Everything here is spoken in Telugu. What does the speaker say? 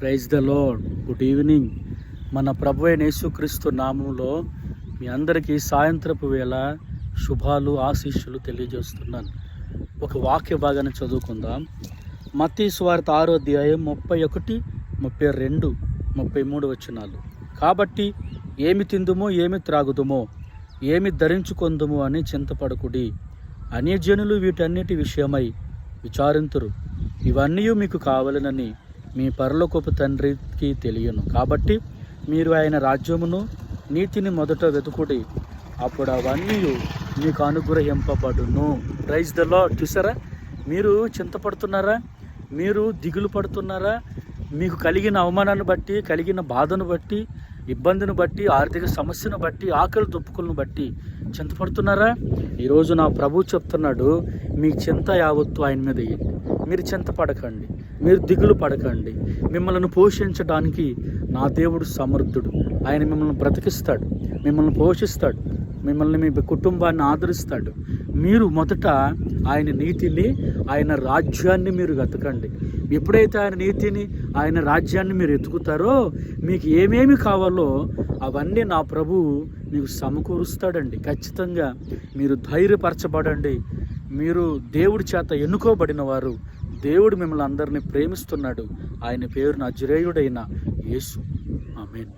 Praise the lord. Good evening. మన ప్రభు అయిన యేసుక్రీస్తు నామంలో మీ అందరికీ సాయంత్రపు వేళ శుభాలు ఆశీస్సులు తెలియజేస్తున్నాను. ఒక వాక్య భాగాన్ని చదువుకుందాం. మత్తయి సువార్త 6వ అధ్యాయం 31, 32, 33 వచనాలు. కాబట్టి ఏమి తిందుమో ఏమి త్రాగుదుమో ఏమి ధరించుకొందుము అని చింతపడకుడి. అన్యజనులు వీటన్నిటి విషయమై విచారింతురు. ఇవన్నీ మీకు కావాలనని మీ పరలోకపు తండ్రికి తెలియను. కాబట్టి మీరు ఆయన రాజ్యమును నీతిని మొదట వెతుకుడి, అప్పుడు అవన్నీ మీకు అనుగ్రహింపబడును. Praise the lord. చూసారా, మీరు చింతపడుతున్నారా? మీరు దిగులు పడుతున్నారా? మీకు కలిగిన అవమానాన్ని బట్టి, కలిగిన బాధను బట్టి, ఇబ్బందిని బట్టి, ఆర్థిక సమస్యను బట్టి, ఆకలి దుప్పుకులను బట్టి చింతపడుతున్నారా? ఈరోజు నా ప్రభు చెప్తున్నాడు, మీ చింత యావత్తు ఆయన మీద వేయండి. మీరు చింత పడకండి, మీరు దిగులు పడకండి. మిమ్మల్ని పోషించడానికి నా దేవుడు సమర్థుడు. ఆయన మిమ్మల్ని బ్రతికిస్తాడు, మిమ్మల్ని పోషిస్తాడు, మిమ్మల్ని మీ కుటుంబాన్ని ఆదరిస్తాడు. మీరు మొదట ఆయన నీతిని, ఆయన రాజ్యాన్ని మీరు వెతకండి. ఎప్పుడైతే ఆయన నీతిని, ఆయన రాజ్యాన్ని మీరు ఎతుకుతారో మీకు ఏమేమి కావాలో అవన్నీ నా ప్రభువు మీకు సమకూరుస్తాడండి. ఖచ్చితంగా మీరు ధైర్యపరచబడండి. మీరు దేవుడి చేత ఎన్నుకోబడిన వారు. దేవుడు మిమ్మల్ని అందరినీ ప్రేమిస్తున్నాడు. ఆయన పేరు నజరేయుడైన యేసు. ఆమేన్.